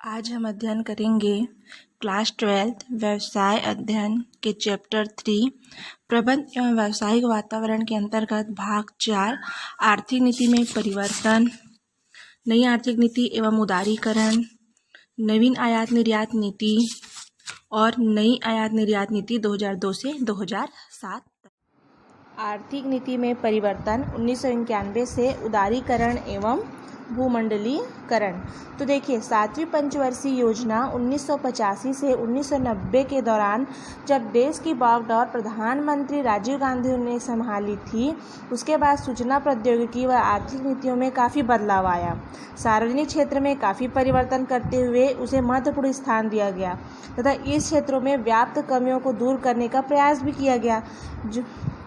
आज हम अध्ययन करेंगे क्लास 12 व्यवसाय अध्ययन के चैप्टर 3 प्रबंध एवं व्यावसायिक वातावरण के अंतर्गत भाग 4 आर्थिक नीति में परिवर्तन, नई आर्थिक नीति एवं उदारीकरण, नवीन आयात निर्यात नीति और नई आयात निर्यात नीति 2002 से 2007 तक। आर्थिक नीति में परिवर्तन 1991 से उदारीकरण एवं भूमंडलीकरण। तो देखिए, 7वीं पंचवर्षीय योजना 1985 से 1990 के दौरान जब देश की बागडोर प्रधानमंत्री राजीव गांधी ने संभाली थी, उसके बाद सूचना प्रौद्योगिकी व आर्थिक नीतियों में काफ़ी बदलाव आया। सार्वजनिक क्षेत्र में काफ़ी परिवर्तन करते हुए उसे महत्वपूर्ण स्थान दिया गया तथा इस क्षेत्रों में व्याप्त कमियों को दूर करने का प्रयास भी किया गया।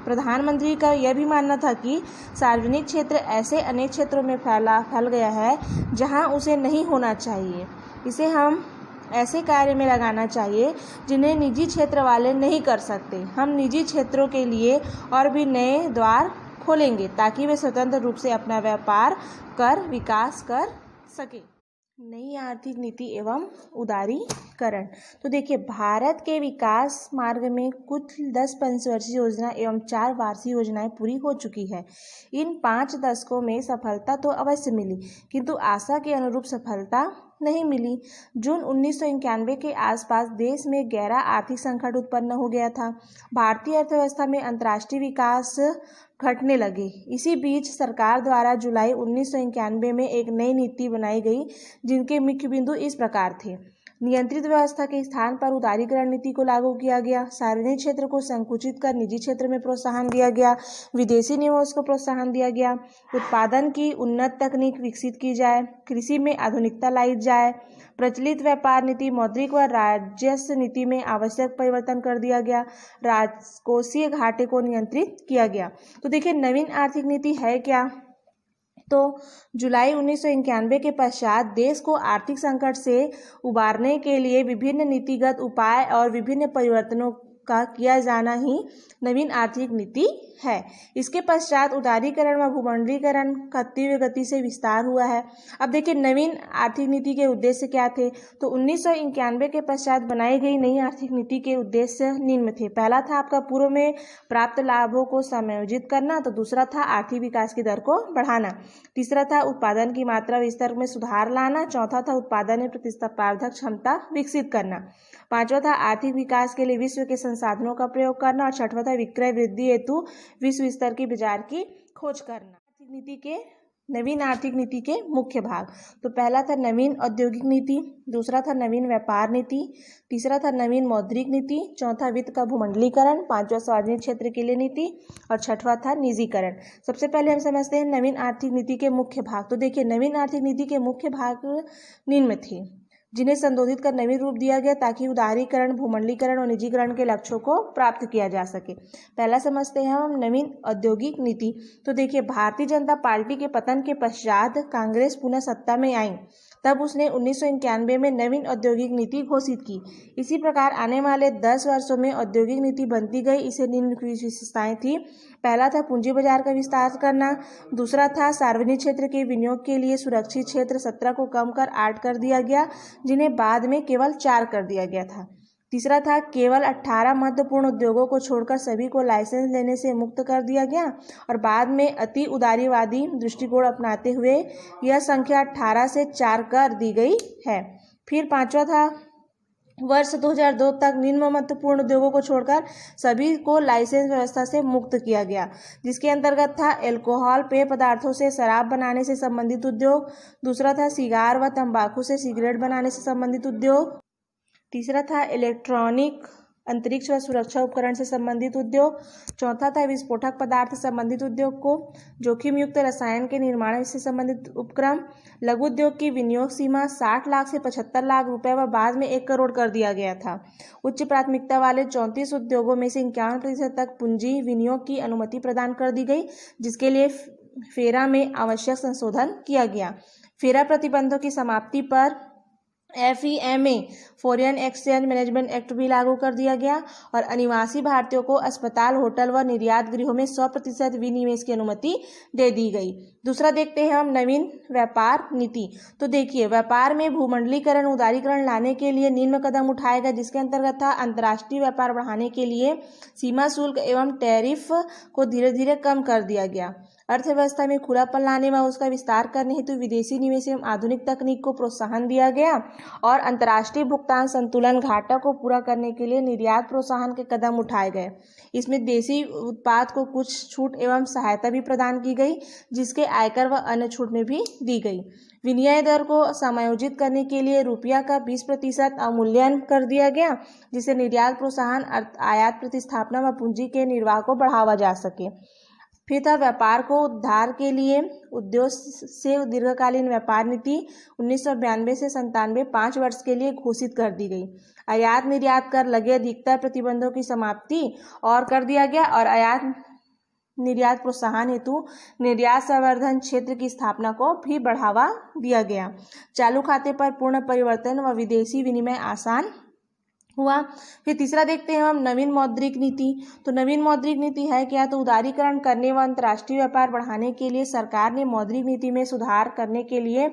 प्रधानमंत्री का यह भी मानना था कि सार्वजनिक क्षेत्र ऐसे अनेक क्षेत्रों में फैल गया है जहां उसे नहीं होना चाहिए। इसे हम ऐसे कार्य में लगाना चाहिए जिन्हें निजी क्षेत्र वाले नहीं कर सकते। हम निजी क्षेत्रों के लिए और भी नए द्वार खोलेंगे ताकि वे स्वतंत्र रूप से अपना व्यापार कर विकास कर सके। नई आर्थिक नीति एवं उदारीकरण। तो देखिए, भारत के विकास मार्ग में कुल 10 पंचवर्षीय योजना एवं 4 वार्षिक योजनाएं पूरी हो चुकी है। इन 5 दशकों में सफलता तो अवश्य मिली, किंतु आशा के अनुरूप सफलता नहीं मिली। जून 1991 के आसपास देश में गहरा आर्थिक संकट उत्पन्न हो गया था। भारतीय अर्थव्यवस्था में अंतर्राष्ट्रीय विकास घटने लगे। इसी बीच सरकार द्वारा जुलाई 1991 में एक नई नीति बनाई गई, जिनके मुख्य बिंदु इस प्रकार थे। नियंत्रित व्यवस्था के स्थान पर उदारीकरण नीति को लागू किया गया। सार्वजनिक क्षेत्र को संकुचित कर निजी क्षेत्र में प्रोत्साहन दिया गया। विदेशी निवेश को प्रोत्साहन दिया गया। उत्पादन की उन्नत तकनीक विकसित की जाए। कृषि में आधुनिकता लाई जाए। प्रचलित व्यापार नीति, मौद्रिक व राजस्व नीति में आवश्यक परिवर्तन कर दिया गया। राजकोषीय घाटे को नियंत्रित किया गया। तो देखिए, नवीन आर्थिक नीति है क्या? तो जुलाई 1991 के पश्चात देश को आर्थिक संकट से उबारने के लिए विभिन्न नीतिगत उपाय और विभिन्न परिवर्तनों का किया जाना ही नवीन आर्थिक नीति है। इसके पश्चात उदारीकरण व भूमंडलीकरण का तीव्र गति से विस्तार हुआ है। अब देखिए, नवीन आर्थिक नीति के उद्देश्य क्या थे? तो 1991 के पश्चात बनाई गई नई आर्थिक नीति के उद्देश्य निम्न थे। पहला था आपका पूर्व में प्राप्त लाभों को समायोजित करना, तो दूसरा था आर्थिक विकास की दर को बढ़ाना, तीसरा था उत्पादन की मात्रा विस्तार में सुधार लाना, चौथा था उत्पादन में प्रतिस्पर्धात्मक क्षमता विकसित करना, पांचवा था आर्थिक विकास के लिए विश्व के संसाधनों का प्रयोग करना और छठवां था विक्रय वृद्धि हेतु विश्व स्तर की बाजार की खोज करना। नवीन आर्थिक नीति के मुख्य भाग। तो पहला था नवीन औद्योगिक नीति, दूसरा था नवीन व्यापार नीति, तीसरा था नवीन मौद्रिक नीति, चौथा वित्त का भूमंडलीकरण, पांचवा सार्वजनिक क्षेत्र के लिए नीति और छठवां था निजीकरण। सबसे पहले हम समझते हैं नवीन आर्थिक नीति के मुख्य भाग। तो देखिए, नवीन आर्थिक नीति के मुख्य भाग निम्न थे, जिन्हें संशोधित कर नवीन रूप दिया गया ताकि उदारीकरण, भूमंडलीकरण और निजीकरण के लक्ष्यों को प्राप्त किया जा सके। पहला समझते हैं हम नवीन औद्योगिक नीति। तो देखिए, भारतीय जनता पार्टी के पतन के पश्चात कांग्रेस पुनः सत्ता में आई, तब उसने 1991 में नवीन औद्योगिक नीति घोषित की। इसी प्रकार आने वाले 10 वर्षों में औद्योगिक नीति बनती गई। इसे निम्न विशेषताएं थी। पहला था पूंजी बाजार का विस्तार करना, दूसरा था सार्वजनिक क्षेत्र के विनियोग के लिए सुरक्षित क्षेत्र 17 को कम कर 8 कर दिया गया, जिन्हें बाद में केवल 4 कर दिया गया था। तीसरा था केवल 18 महत्वपूर्ण उद्योगों को छोड़कर सभी को लाइसेंस लेने से मुक्त कर दिया गया और बाद में अति उदारीवादी दृष्टिकोण अपनाते हुए यह संख्या 18 से 4 कर दी गई है। फिर पांचवा था वर्ष 2002 तक निम्न महत्वपूर्ण उद्योगों को छोड़कर सभी को लाइसेंस व्यवस्था से मुक्त किया गया, जिसके अंतर्गत था अल्कोहल, पेय पदार्थों से शराब बनाने से संबंधित उद्योग, दूसरा था सिगार व तंबाकू से सिगरेट बनाने से संबंधित उद्योग, तीसरा था इलेक्ट्रॉनिक अंतरिक्ष व सुरक्षा उपकरण से संबंधित उद्योग, चौथा था विस्फोटक पदार्थ से संबंधित उद्योग को, जोखिम युक्त रसायन के निर्माण से संबंधित उपक्रम, लघु उद्योग की विनियोग सीमा 60 लाख से 75 लाख रुपए व बाद में 1 करोड़ कर दिया गया था। उच्च प्राथमिकता वाले 34 उद्योगों में से 51% तक पूंजी विनियोग की अनुमति प्रदान कर दी गई, जिसके लिए फेरा में आवश्यक संशोधन किया गया। फेरा प्रतिबंधों की समाप्ति पर FEMA foreign exchange management act भी लागू कर दिया गया और अनिवासी भारतीयों को अस्पताल, होटल व निर्यात गृहों में 100% विनिवेश की अनुमति दे दी गई। दूसरा देखते हैं हम नवीन व्यापार नीति। तो देखिए, व्यापार में भूमंडलीकरण, उदारीकरण लाने के लिए निम्न कदम उठाए गए, जिसके अंतर्गत था अंतर्राष्ट्रीय व्यापार बढ़ाने के लिए सीमा शुल्क एवं टैरिफ को धीरे धीरे कम कर दिया गया। अर्थव्यवस्था में खुलापन लाने व उसका विस्तार करने हेतु विदेशी निवेश एवं आधुनिक तकनीक को प्रोत्साहन दिया गया और अंतर्राष्ट्रीय भुगतान संतुलन घाटा को पूरा करने के लिए निर्यात प्रोत्साहन के कदम उठाए गए। इसमें देशी उत्पाद को कुछ छूट एवं सहायता भी प्रदान की गई, जिसके आयकर व अन्य छूट में भी दी गई। विनिमय दर को समायोजित करने के लिए रुपया का 20% अवमूल्यन कर दिया गया, जिससे निर्यात प्रोत्साहन, आयात प्रतिस्थापना व पूंजी के निर्वाह को बढ़ावा जा सके। फिर था व्यापार को उद्धार के लिए उद्योग से दीर्घकालीन व्यापार नीति 1992 से 97 5 वर्ष के लिए घोषित कर दी गई। आयात निर्यात कर लगे अधिकतर प्रतिबंधों की समाप्ति और कर दिया गया और आयात निर्यात प्रोत्साहन हेतु निर्यात संवर्धन क्षेत्र की स्थापना को भी बढ़ावा दिया गया। चालू खाते पर पूर्ण परिवर्तन व विदेशी विनिमय आसान हुआ। फिर तीसरा देखते हैं हम नवीन मौद्रिक नीति। तो नवीन मौद्रिक नीति है क्या? तो उदारीकरण करने व अंतर्राष्ट्रीय व्यापार बढ़ाने के लिए सरकार ने मौद्रिक नीति में सुधार करने के लिए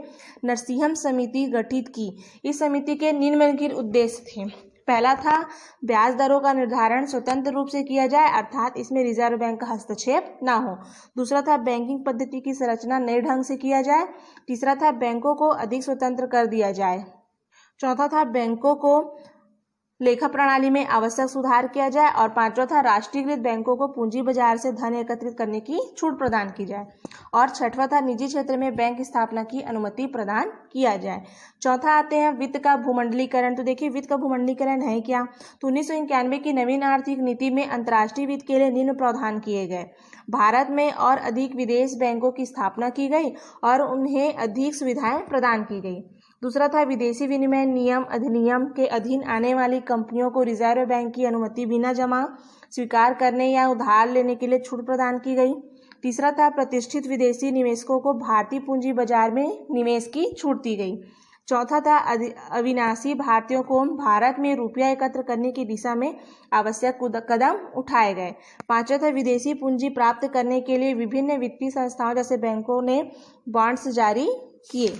नरसिंहम समिति गठित की। इस समिति के निम्नलिखित उद्देश्य थे। पहला था ब्याज दरों का निर्धारण स्वतंत्र रूप से किया जाए, अर्थात इसमें रिजर्व बैंक का हस्तक्षेप ना हो। दूसरा था बैंकिंग पद्धति की संरचना नए ढंग से किया जाए। तीसरा था बैंकों को अधिक स्वतंत्र कर दिया जाए। चौथा था बैंकों को लेखा प्रणाली में आवश्यक सुधार किया जाए और पांचवा था राष्ट्रीयकृत बैंकों को पूंजी बाजार से धन एकत्रित करने की छूट प्रदान की जाए और छठवां था निजी क्षेत्र में बैंक स्थापना की अनुमति प्रदान किया जाए। चौथा आते हैं वित्त का भूमंडलीकरण। तो देखिए, वित्त का भूमंडलीकरण है क्या? तो 1991 की नवीन आर्थिक नीति में अंतर्राष्ट्रीय वित्त के लिए निम्न प्रावधान किए गए। भारत में और अधिक विदेश बैंकों की स्थापना की गई और उन्हें अधिक सुविधाएं प्रदान की गई। दूसरा था विदेशी विनिमय नियम अधिनियम के अधीन आने वाली कंपनियों को रिजर्व बैंक की अनुमति बिना जमा स्वीकार करने या उधार लेने के लिए छूट प्रदान की गई। तीसरा था प्रतिष्ठित विदेशी निवेशकों को भारतीय पूंजी बाजार में निवेश की छूट दी गई। चौथा था अविनाशी भारतीयों को भारत में रुपया एकत्र करने की दिशा में आवश्यक कदम उठाए गए। पांचवा था विदेशी पूंजी प्राप्त करने के लिए विभिन्न वित्तीय संस्थाओं जैसे बैंकों ने बॉन्ड्स जारी किए।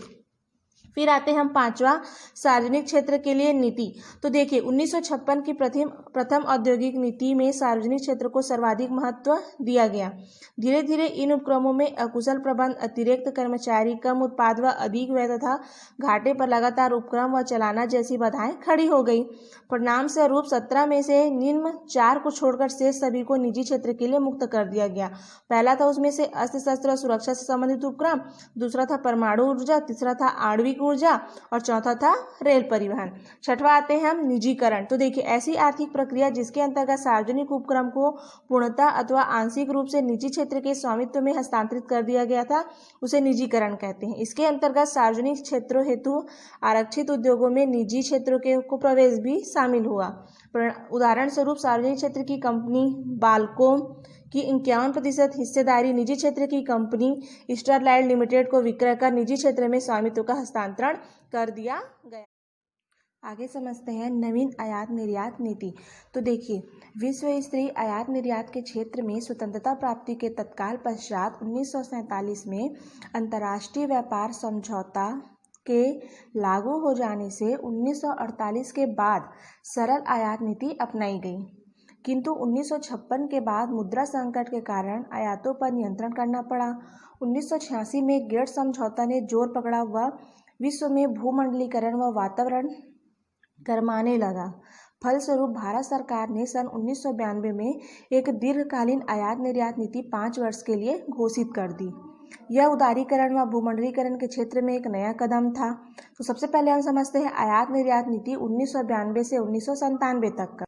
फिर आते हैं हम पांचवा सार्वजनिक क्षेत्र के लिए नीति। तो देखिए, 1956 की प्रथम औद्योगिक नीति में सार्वजनिक क्षेत्र को सर्वाधिक महत्व दिया गया। धीरे धीरे इन उपक्रमों में अकुशल प्रबंध, अतिरिक्त कर्मचारी, कम उत्पाद व अधिक व्यय तथा घाटे पर लगातार उपक्रम व चलाना जैसी बाधाएं खड़ी हो गई। परिणाम स्वरूप 17 में से निम्न 4 को छोड़कर शेष सभी को निजी क्षेत्र के लिए मुक्त कर दिया गया। पहला था उसमें से अस्त्र शस्त्र और सुरक्षा से संबंधित उपक्रम, दूसरा था परमाणु ऊर्जा, तीसरा था आणविक ऊर्जा और चौथा था रेल परिवहन। छठवां आते हैं हम निजीकरण। तो देखिए, ऐसी आर्थिक प्रक्रिया जिसके अंतर्गत सार्वजनिक उपक्रम को पूर्णतः अथवा आंशिक रूप से निजी क्षेत्र के स्वामित्व में हस्तांतरित कर दिया गया था, उसे निजीकरण कहते हैं। इसके अंतर्गत सार्वजनिक क्षेत्रों हेतु आरक्षित उद्योगों में निजी क्षेत्रों को प्रवेश भी शामिल हुआ। उदाहरण स्वरूप सार्वजनिक क्षेत्र की कंपनी बाल्कोम की 51% हिस्सेदारी निजी क्षेत्र की कंपनी स्टरलाइट लिमिटेड को विक्रय कर निजी क्षेत्र में स्वामित्व का हस्तांतरण कर दिया गया। आगे समझते हैं नवीन आयात निर्यात नीति। तो देखिए, विश्व स्तरीय आयात निर्यात के क्षेत्र में स्वतंत्रता प्राप्ति के तत्काल पश्चात 1947 में अंतर्राष्ट्रीय व्यापार समझौता के लागू हो जाने से 1948 के बाद सरल आयात नीति अपनाई गई, किंतु 1956 के बाद मुद्रा संकट के कारण आयातों पर नियंत्रण करना पड़ा। 1986 में गेट्स समझौता ने जोर पकड़ा व विश्व में भूमंडलीकरण व वातावरण गरमाने लगा। फलस्वरूप भारत सरकार ने सन 1992 में एक दीर्घकालीन आयात निर्यात नीति 5 वर्ष के लिए घोषित कर दी। यह उदारीकरण व भूमंडलीकरण के क्षेत्र में एक नया कदम था। तो सबसे पहले हम समझते हैं आयात निर्यात नीति 1992 से 1997 तक का।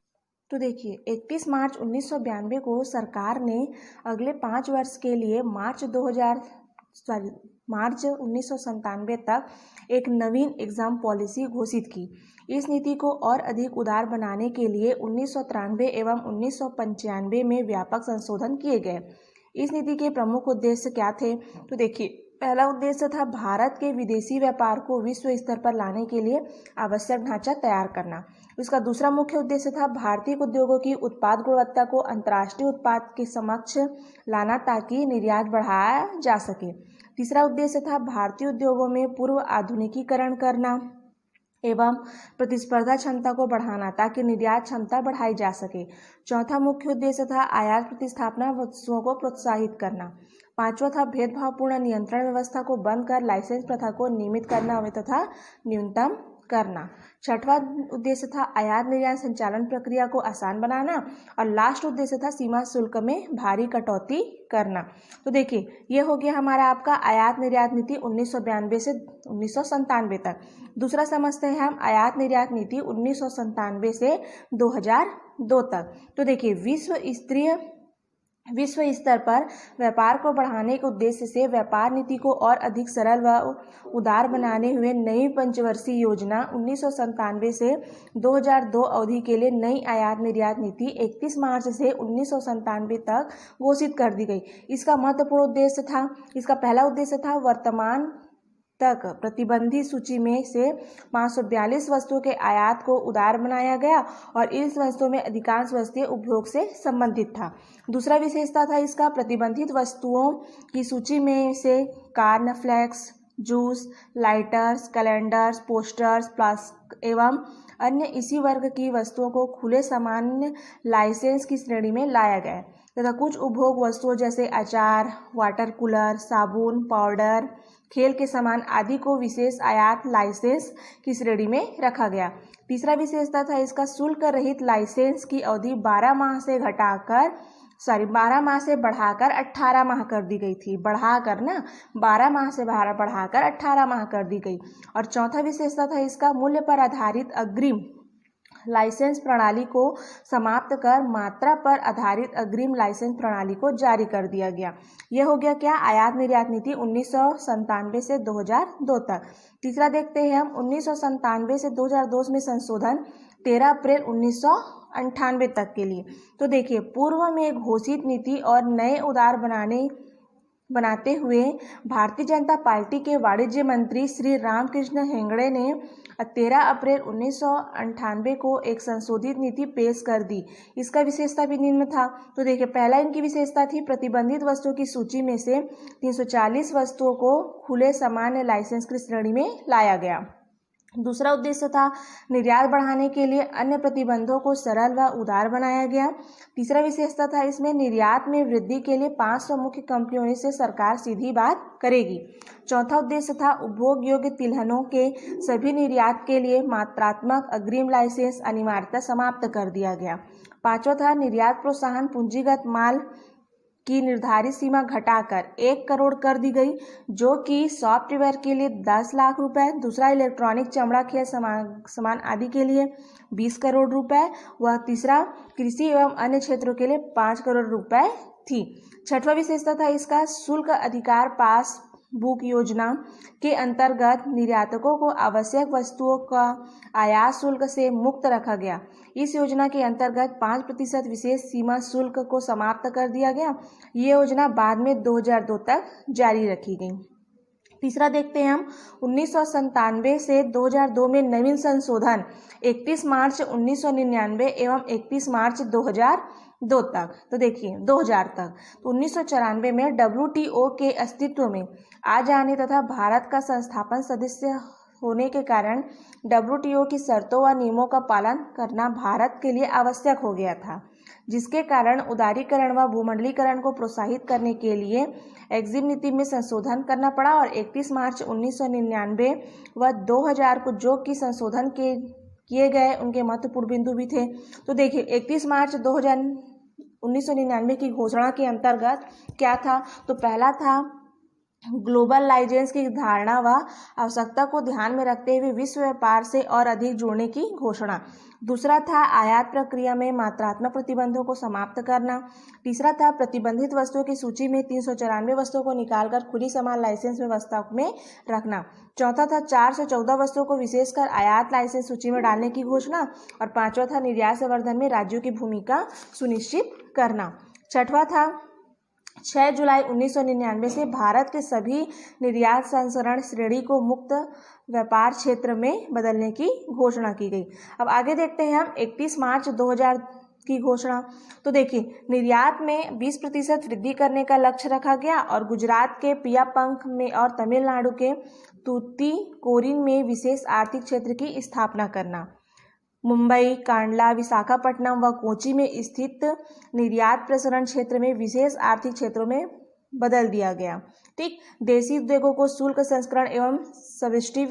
तो देखिए, 31 मार्च 1992 को सरकार ने अगले 5 वर्ष के लिए मार्च 1997 तक एक नवीन एग्जाम पॉलिसी घोषित की। इस नीति को और अधिक उदार बनाने के लिए 1993 एवं 1995 में व्यापक संशोधन किए गए। इस नीति के प्रमुख उद्देश्य क्या थे? तो देखिए, पहला उद्देश्य था भारत के विदेशी व्यापार को विश्व स्तर पर लाने के लिए आवश्यक ढांचा तैयार करना। उसका दूसरा मुख्य उद्देश्य था भारतीय उद्योगों की उत्पाद गुणवत्ता को अंतर्राष्ट्रीय उत्पाद के समक्ष लाना ताकि निर्यात बढ़ाया जा सके। तीसरा उद्देश्य था भारतीय उद्योगों में पूर्व आधुनिकीकरण करना एवं प्रतिस्पर्धा क्षमता को बढ़ाना ताकि निर्यात क्षमता बढ़ाई जा सके। चौथा मुख्य उद्देश्य था आयात प्रतिस्थापना वस्तुओं को प्रोत्साहित करना। पांचवा था भेदभावपूर्ण नियंत्रण व्यवस्था को बंद कर लाइसेंस प्रथा को नियमित करना तथा न्यूनतम करना। छठवां उद्देश्य था आयात निर्यात संचालन प्रक्रिया को आसान बनाना और लास्ट उद्देश्य था सीमा शुल्क में भारी कटौती करना। तो देखिए ये हो गया हमारा आपका आयात निर्यात नीति 1992 से 1997 तक। दूसरा समझते हैं हम आयात निर्यात नीति 1997 से 2002 तक। तो देखिए विश्व स्तर पर व्यापार को बढ़ाने के उद्देश्य से व्यापार नीति को और अधिक सरल व उदार बनाने हुए नई पंचवर्षीय योजना 1997 से 2002 अवधि के लिए नई आयात निर्यात नीति 31 मार्च से 1997 तक घोषित कर दी गई। इसका महत्वपूर्ण उद्देश्य था, इसका पहला उद्देश्य था वर्तमान तक प्रतिबंधित सूची में से 542 वस्तुओं के आयात को उदार बनाया गया और इस वस्तुओं में अधिकांश वस्तुएं उपभोग से संबंधित था। दूसरा विशेषता था इसका प्रतिबंधित वस्तुओं की सूची में से cornflakes, juice, lighters, calendars, posters, flask एवं अन्य इसी वर्ग की वस्तुओं को खुले सामान्य लाइसेंस की श्रेणी में लाया गया तथा कुछ उपभोग वस्तुओं जैसे अचार, वाटर कूलर, साबुन, पाउडर, खेल के सामान आदि को विशेष आयात लाइसेंस की श्रेणी में रखा गया। तीसरा विशेषता था इसका शुल्क रहित लाइसेंस की अवधि 12 माह से बढ़ाकर 18 माह कर दी गई थी। 12 माह से बढ़ाकर 18 माह कर दी गई। और चौथा विशेषता था इसका मूल्य पर आधारित अग्रिम लाइसेंस प्रणाली को समाप्त कर मात्रा पर आधारित अग्रिम लाइसेंस प्रणाली को जारी कर दिया गया। यह हो गया क्या आयात निर्यात नीति 1997 से 2002 तक। तीसरा देखते हैं हम 1997 से 2002 में संशोधन 13 अप्रैल 1998 तक के लिए। तो देखिए पूर्व में घोषित नीति और नए उदार बनाते हुए भारतीय जनता पार्टी के वाणिज्य मंत्री श्री रामकृष्ण हेगड़े ने 13 अप्रैल 1998 को एक संशोधित नीति पेश कर दी। इसका विशेषता भी निम्न था। तो देखिए पहला इनकी विशेषता थी प्रतिबंधित वस्तुओं की सूची में से 340 वस्तुओं को खुले सामान्य लाइसेंस की श्रेणी में लाया गया। दूसरा उद्देश्य था निर्यात बढ़ाने के लिए अन्य प्रतिबंधों को सरल व उदार बनाया गया। तीसरा विशेषता था इसमें निर्यात में वृद्धि के लिए 500 मुख्य कंपनियों से सरकार सीधी बात करेगी। चौथा उद्देश्य था उपभोग योग्य तिलहनों के सभी निर्यात के लिए मात्रात्मक अग्रिम लाइसेंस अनिवार्यता समाप्त कर दिया गया। पांचवा था निर्यात प्रोत्साहन पूंजीगत माल की निर्धारित सीमा घटाकर 1 करोड़ कर दी गई, जो कि सॉफ्टवेयर के लिए 10 लाख रुपए, दूसरा इलेक्ट्रॉनिक, चमड़ा, खेल सामान आदि के लिए 20 करोड़ रुपए व तीसरा कृषि एवं अन्य क्षेत्रों के लिए 5 करोड़ रुपए थी। छठवां विशेषता था इसका शुल्क अधिकार पास बुक योजना के अंतर्गत निर्यातकों को आवश्यक वस्तुओं का आयात शुल्क से मुक्त रखा गया। इस योजना के अंतर्गत 5% विशेष सीमा शुल्क को समाप्त कर दिया गया। ये योजना बाद में 2002 तक जारी रखी गई। तीसरा देखते हैं हम 1997 से 2002 में नवीन संशोधन 31 मार्च 1999 एवं 31 मार्च 2002 तक। तो देखिए 2000 तक। तो 1994 में WTO के अस्तित्व में आ जाने तथा भारत का संस्थापन सदस्य होने के कारण WTO की शर्तों व नियमों का पालन करना भारत के लिए आवश्यक हो गया था, जिसके कारण उदारीकरण व भूमंडलीकरण को प्रोत्साहित करने के लिए एग्जिम नीति में संशोधन करना पड़ा। और 31 मार्च 1999 व 2000 को जो कि संशोधन किए गए उनके महत्वपूर्ण बिंदु भी थे। तो देखिए 31 मार्च 1999 की घोषणा के अंतर्गत क्या था, तो पहला था ग्लोबल लाइसेंस की धारणा व आवश्यकता को ध्यान में रखते हुए विश्व व्यापार से और अधिक जुड़ने की घोषणा। दूसरा था आयात प्रक्रिया में मात्रात्मक प्रतिबंधों को समाप्त करना। तीसरा था प्रतिबंधित वस्तुओं की सूची में 394 वस्तुओं को निकालकर खुली सामान लाइसेंस व्यवस्था में रखना। चौथा था 414 वस्तुओं को विशेषकर आयात लाइसेंस सूची में डालने की घोषणा। और पांचवा था निर्यात संवर्धन में राज्यों की भूमिका सुनिश्चित करना। छठवां था 6 जुलाई 1999 से भारत के सभी निर्यात संस्करण श्रेणी को मुक्त व्यापार क्षेत्र में बदलने की घोषणा की गई। अब आगे देखते हैं हम 31 मार्च 2000 की घोषणा। तो देखिए, निर्यात में 20% वृद्धि करने का लक्ष्य रखा गया और गुजरात के पियापंख में और तमिलनाडु के तूतीकोरिन में विशेष आर्थिक क्षेत्र की स्थापना करना। मुंबई, कांडला, विशाखापट्टनम व कोची में स्थित निर्यात प्रसरण क्षेत्र में विशेष आर्थिक क्षेत्रों में बदल दिया गया। ठीक, देशी उद्योगों को शुल्क संस्करण एवं सब्सिडी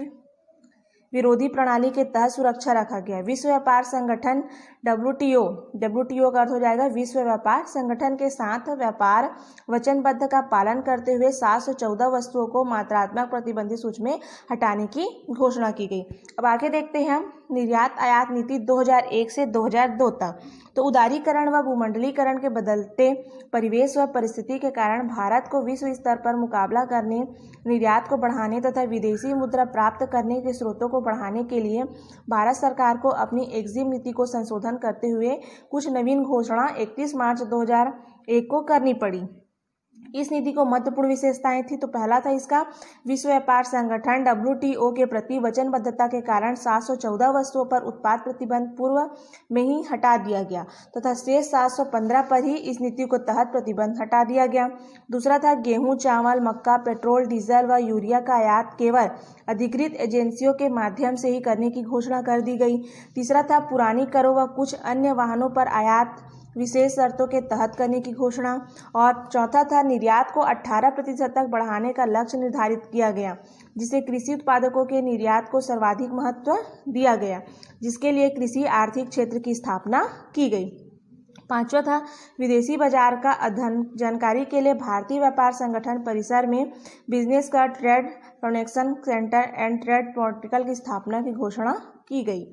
विरोधी प्रणाली के तहत सुरक्षा रखा गया। विश्व व्यापार संगठन WTO का अर्थ हो जाएगा विश्व व्यापार संगठन के साथ व्यापार वचनबद्ध का पालन करते हुए 714 वस्तुओं को मात्रात्मक प्रतिबंधित सूची में हटाने की घोषणा की गई। अब आगे देखते हैं हम निर्यात आयात नीति 2001 से 2002 तक। तो उदारीकरण व भूमंडलीकरण के बदलते परिवेश व परिस्थिति के कारण भारत को विश्व स्तर पर मुकाबला करने, निर्यात को बढ़ाने तथा विदेशी मुद्रा प्राप्त करने के स्रोतों को बढ़ाने के लिए भारत सरकार को अपनी एग्जिम नीति को संशोधन करते हुए कुछ नवीन घोषणा 31 मार्च 2001 को करनी पड़ी। इस नीति को महत्वपूर्ण विशेषताएं थी। तो पहला था इसका विश्व व्यापार संगठन WTO के प्रति वचनबद्धता के कारण 714 वस्तुओं पर उत्पाद प्रतिबंध पूर्व में ही हटा दिया गया तथा शेष 715 पर ही इस नीति को तहत प्रतिबंध हटा दिया गया। दूसरा था गेहूं, चावल, मक्का, पेट्रोल, डीजल व यूरिया का आयात केवल अधिकृत एजेंसियों के माध्यम से ही करने की घोषणा कर दी गई। तीसरा था पुरानी करों व कुछ अन्य वाहनों पर आयात विशेष शर्तों के तहत करने की घोषणा। और चौथा था निर्यात को 18% तक बढ़ाने का लक्ष्य निर्धारित किया गया, जिसे कृषि उत्पादकों के निर्यात को सर्वाधिक महत्व दिया गया, जिसके लिए कृषि आर्थिक क्षेत्र की स्थापना की गई। पांचवा था विदेशी बाजार का अध्ययन। जानकारी के लिए भारतीय व्यापार संगठन परिसर में बिजनेस का trade connection centre and trade portal की स्थापना की घोषणा की गई।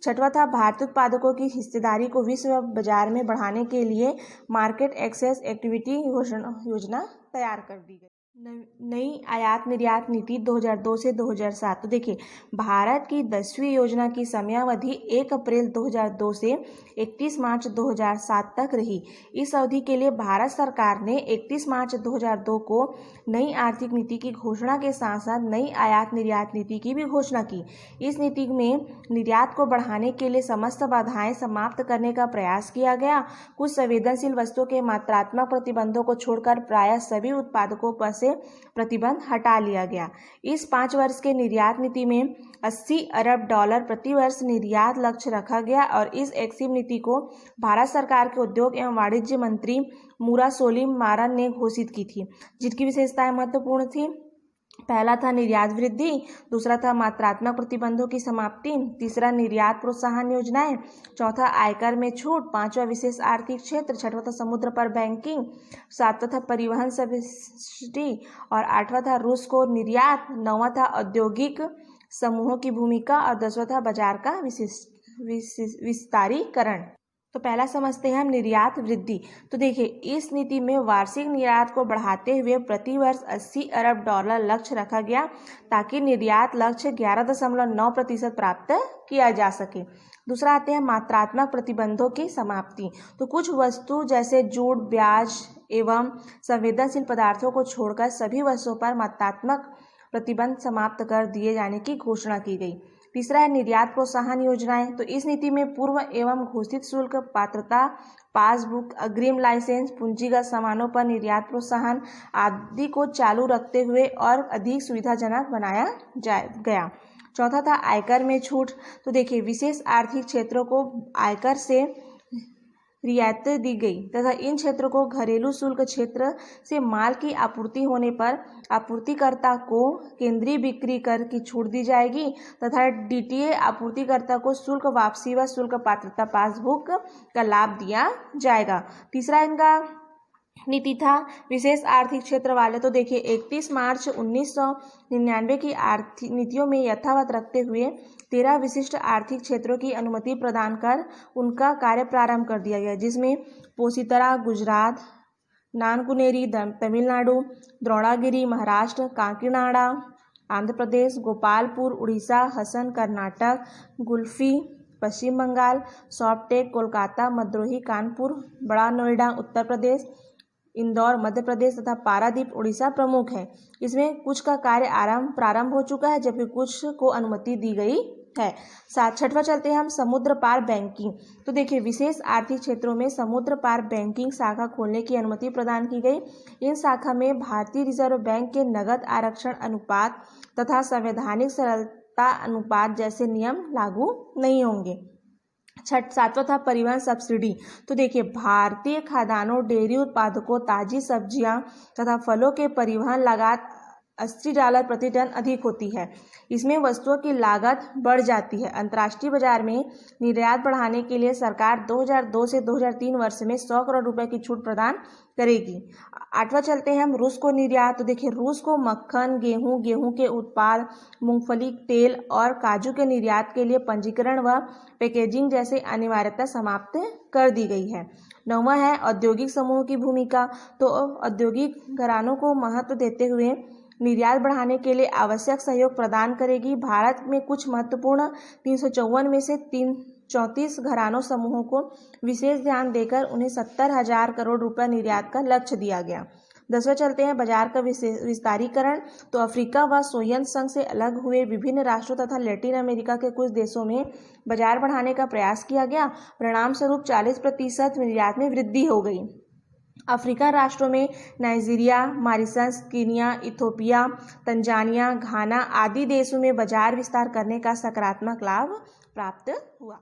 छठवां था भारतीय उत्पादकों की हिस्सेदारी को विश्व बाजार में बढ़ाने के लिए मार्केट एक्सेस एक्टिविटी योजना तैयार कर दी गई। नई आयात निर्यात नीति 2002 से 2007। तो देखिए, भारत की 10वीं योजना की समयावधि 1 अप्रैल 2002 से 31 मार्च 2007 तक रही। इस अवधि के लिए भारत सरकार ने 31 मार्च 2002 को नई आर्थिक नीति की घोषणा के साथ साथ नई आयात निर्यात नीति की भी घोषणा की। इस नीति में निर्यात को बढ़ाने के लिए समस्त बाधाएं समाप्त करने का प्रयास किया गया। कुछ संवेदनशील वस्तुओं के मात्रात्मक प्रतिबंधों को छोड़कर प्रायः सभी उत्पादकों पर से प्रतिबंध हटा लिया गया। इस 5 वर्ष के निर्यात नीति में $80 अरब प्रति वर्ष निर्यात लक्ष्य रखा गया और इस एक्सिम नीति को भारत सरकार के उद्योग एवं वाणिज्य मंत्री मुरासोली मारन ने घोषित की थी, जिनकी विशेषताएं महत्वपूर्ण थी। पहला था निर्यात वृद्धि, दूसरा था मात्रात्मक प्रतिबंधों की समाप्ति, तीसरा निर्यात प्रोत्साहन योजनाएं, चौथा आयकर में छूट, पांचवा विशेष आर्थिक क्षेत्र, छठवां था समुद्र पर बैंकिंग, सातवां था परिवहन सब्सिडी और आठवां था रूस को निर्यात, नौवां था औद्योगिक समूहों की भूमिका और 10वां था बाजार का विस्तारीकरण। तो पहला समझते हैं हम निर्यात वृद्धि। तो देखिए, इस नीति में वार्षिक निर्यात को बढ़ाते हुए प्रति वर्ष $80 अरब लक्ष्य रखा गया ताकि निर्यात लक्ष्य 11.9% प्राप्त किया जा सके। दूसरा आते हैं मात्रात्मक प्रतिबंधों की समाप्ति। तो कुछ वस्तु जैसे जूट, ब्याज एवं संवेदनशील पदार्थों को छोड़कर सभी वस्तुओं पर मात्रात्मक प्रतिबंध समाप्त कर दिए जाने की घोषणा की गई। तीसरा है निर्यात प्रोत्साहन योजनाएं। तो इस नीति में पूर्व एवं घोषित शुल्क, पात्रता, पासबुक, अग्रिम लाइसेंस, पूंजीगत सामानों पर निर्यात प्रोत्साहन आदि को चालू रखते हुए और अधिक सुविधाजनक बनाया गया। चौथा था आयकर में छूट। तो देखिए, विशेष आर्थिक क्षेत्रों को आयकर से रियायतें दी गई तथा इन क्षेत्रों को घरेलू शुल्क क्षेत्र से माल की आपूर्ति होने पर आपूर्तिकर्ता को केंद्रीय बिक्री कर की छूट दी जाएगी तथा DTA आपूर्तिकर्ता को शुल्क वापसी व शुल्क पात्रता पासबुक का लाभ दिया जाएगा। तीसरा इनका नीति था विशेष आर्थिक क्षेत्र वाले। तो देखिए, 31 मार्च 1999 की आर्थिक नीतियों में यथावत रखते हुए 13 विशिष्ट आर्थिक क्षेत्रों की अनुमति प्रदान कर उनका कार्य प्रारंभ कर दिया गया, जिसमें पोसीतरा गुजरात, नानकुनेरी तमिलनाडु, द्रोणागिरी महाराष्ट्र, काकीनाडा आंध्र प्रदेश, गोपालपुर उड़ीसा, हसन कर्नाटक, गुल्फी पश्चिम बंगाल, सॉफ्टेक कोलकाता, मद्रोही कानपुर, बड़ा नोएडा उत्तर प्रदेश, इंदौर मध्य प्रदेश तथा पारादीप उड़ीसा प्रमुख है। इसमें कुछ का कार्य प्रारंभ हो चुका है जबकि कुछ को अनुमति दी गई है। 6वां चलते हैं हम समुद्र पार बैंकिंग। तो देखिए विशेष आर्थिक क्षेत्रों में समुद्र पार बैंकिंग शाखा खोलने की अनुमति प्रदान की गई। इन शाखा में भारतीय रिजर्व बैंक के नगद आरक्षण अनुपात तथा संवैधानिक सरलता अनुपात जैसे नियम लागू नहीं होंगे। 7वां था परिवहन सब्सिडी। तो देखिए भारतीय खाद्यान्नों डेयरी उत्पादकों ताजी सब्जियां तथा फलों के परिवहन लागत $80 प्रति टन अधिक होती है। इसमें वस्तुओं की लागत बढ़ जाती है। अंतर्राष्ट्रीय बाजार में निर्यात बढ़ाने के लिए सरकार 2002 से 2003 वर्ष में 100 करोड़ रुपए की छूट प्रदान करेगी। 8वां चलते हैं हम रूस को निर्यात। तो देखिए रूस को मक्खन, गेहूं के उत्पाद, मूंगफली तेल और काजू के निर्यात के लिए पंजीकरण व पैकेजिंग जैसे अनिवार्यता समाप्त कर दी गई है। 9वां है औद्योगिक समूह की भूमिका। तो औद्योगिक घरानों को महत्व देते हुए निर्यात बढ़ाने के लिए आवश्यक सहयोग प्रदान करेगी। भारत में कुछ महत्वपूर्ण 354 में से 34 घरानों समूहों को विशेष ध्यान देकर उन्हें 70,000 करोड़ रुपए निर्यात का लक्ष्य दिया गया। 10वां चलते हैं बाजार का विस्तारीकरण। तो अफ्रीका व सोवियत संघ से अलग हुए विभिन्न राष्ट्रों तथा लैटिन अमेरिका के कुछ देशों में बाजार बढ़ाने का प्रयास किया गया। परिणाम स्वरूप 40% निर्यात में वृद्धि हो गई। अफ्रीका राष्ट्रों में Nigeria, Mauritius, Kenya, Ethiopia, Tanzania, Ghana आदि देशों में बाजार विस्तार करने का सकारात्मक लाभ प्राप्त हुआ।